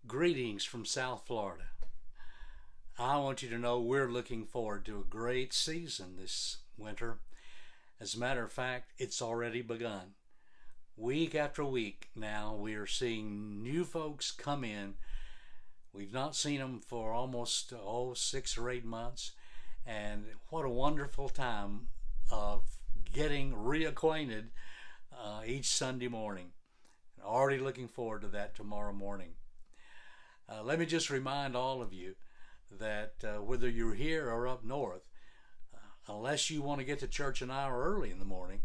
Greetings from South Florida. I want you to know we're looking forward to a great season this winter. As a matter of fact, it's already begun. Week after week now, we are seeing new folks come in. We've not seen them for almost 6 or 8 months, and what a wonderful time of getting reacquainted each Sunday morning. Already looking forward to that tomorrow morning. Let me just remind all of you that whether you're here or up north, unless you want to get to church an hour early in the morning,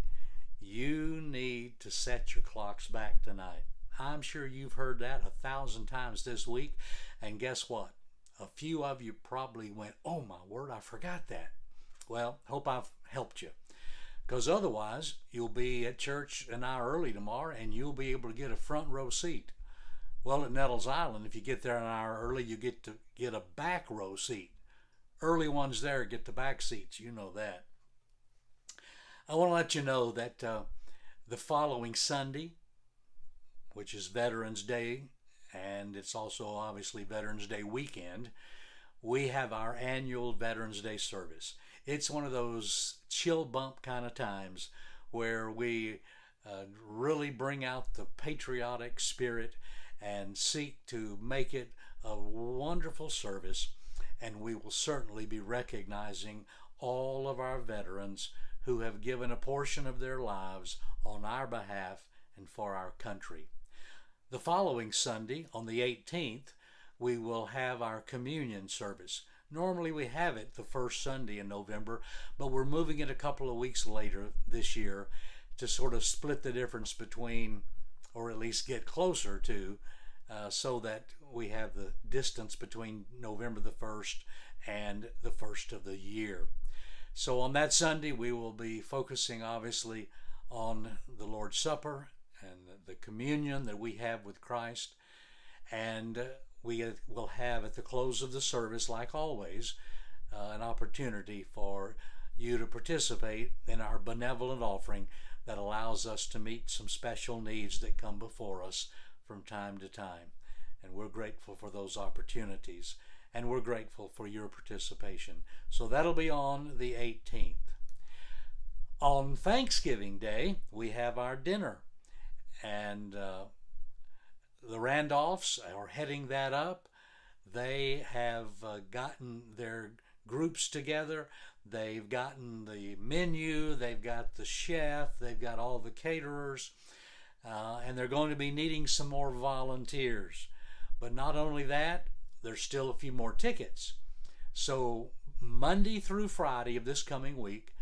you need to set your clocks back tonight. I'm sure you've heard that 1,000 times this week, and guess what? A few of you probably went, "Oh my word, I forgot that." Well, hope I've helped you, because otherwise you'll be at church an hour early tomorrow and you'll be able to get a front row seat. Well, at Nettles Island, if you get there an hour early, you get to get a back row seat. Early ones there get the back seats, you know that. I want to let you know that the following Sunday, which is Veterans Day, and it's also obviously Veterans Day weekend, we have our annual Veterans Day service. It's one of those chill bump kind of times where we really bring out the patriotic spirit and seek to make it a wonderful service, and we will certainly be recognizing all of our veterans who have given a portion of their lives on our behalf and for our country. The following Sunday, on the 18th, we will have our communion service. Normally we have it the first Sunday in November, but we're moving it a couple of weeks later this year to sort of split the difference between, or at least get closer to, so that we have the distance between November the 1st and the 1st of the year. So on that Sunday, we will be focusing obviously on the Lord's Supper and the communion that we have with Christ. And we will have at the close of the service, like always, an opportunity for you to participate in our benevolent offering that allows us to meet some special needs that come before us from time to time. And we're grateful for those opportunities, and we're grateful for your participation. So that'll be on the 18th. On Thanksgiving Day, we have our dinner, and the Randolphs are heading that up. They have gotten their groups together. They've gotten the menu, they've got the chef, they've got all the caterers, and they're going to be needing some more volunteers. But not only that, there's still a few more tickets. So Monday through Friday of this coming week,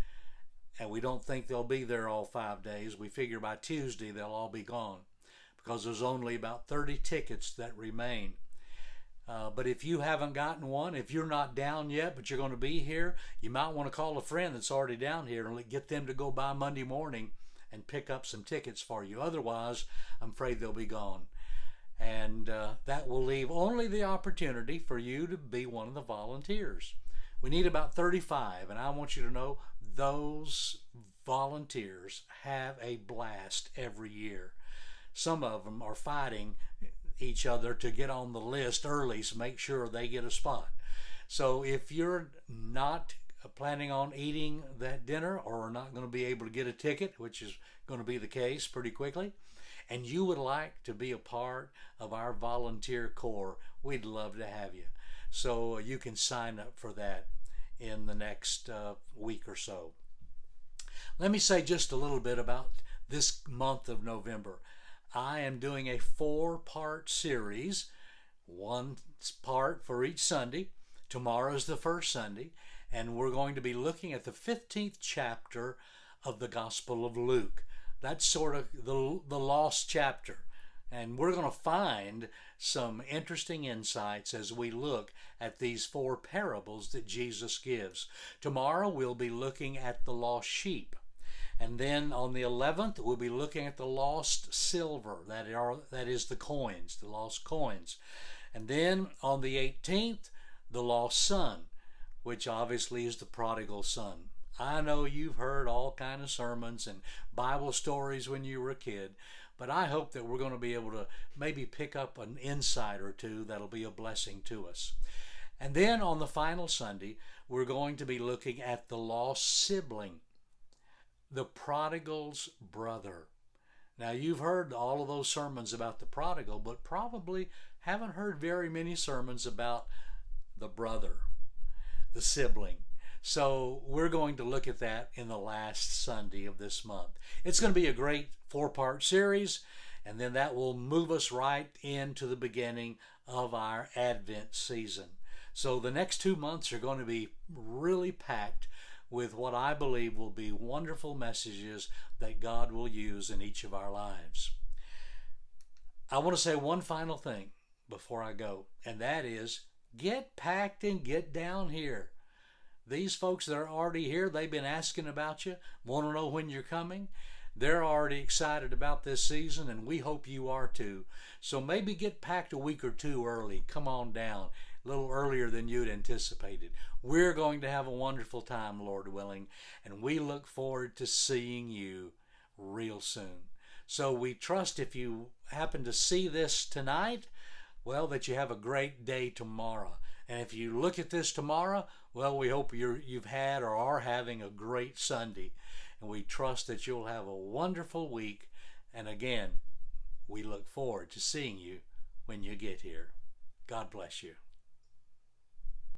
and we don't think they'll be there all 5 days. We figure by Tuesday they'll all be gone, because there's only about 30 tickets that remain. But if you haven't gotten one, if you're not down yet, but you're going to be here, you might want to call a friend that's already down here and get them to go by Monday morning and pick up some tickets for you. Otherwise, I'm afraid they'll be gone. And that will leave only the opportunity for you to be one of the volunteers. We need about 35, and I want you to know those volunteers have a blast every year. Some of them are fighting each other to get on the list early, so make sure they get a spot. So if you're not planning on eating that dinner, or are not going to be able to get a ticket, which is going to be the case pretty quickly, and you would like to be a part of our volunteer corps, we'd love to have you. So you can sign up for that in the next week or so. Let me say just a little bit about this month of November. I am doing a 4-part series, one part for each Sunday. Tomorrow's the first Sunday, and we're going to be looking at the 15th chapter of the Gospel of Luke. That's sort of the lost chapter, and we're going to find some interesting insights as we look at these 4 parables that Jesus gives. Tomorrow we'll be looking at the lost sheep. And then on the 11th, we'll be looking at the lost silver. That is the coins, the lost coins. And then on the 18th, the lost son, which obviously is the prodigal son. I know you've heard all kind of sermons and Bible stories when you were a kid, but I hope that we're going to be able to maybe pick up an insight or two that'll be a blessing to us. And then on the final Sunday, we're going to be looking at the lost sibling, the prodigal's brother. Now, you've heard all of those sermons about the prodigal, but probably haven't heard very many sermons about the brother, the sibling. So we're going to look at that in the last Sunday of this month. It's going to be a great 4-part series, and then that will move us right into the beginning of our Advent season. So the next 2 months are going to be really packed with what I believe will be wonderful messages that God will use in each of our lives. I want to say one final thing before I go, and that is get packed and get down here. These folks that are already here, they've been asking about you, want to know when you're coming. They're already excited about this season, and we hope you are too. So maybe get packed a week or two early. Come on down, a little earlier than you'd anticipated. We're going to have a wonderful time, Lord willing, and we look forward to seeing you real soon. So we trust if you happen to see this tonight, well, that you have a great day tomorrow. And if you look at this tomorrow, well, we hope you've had or are having a great Sunday. And we trust that you'll have a wonderful week. And again, we look forward to seeing you when you get here. God bless you.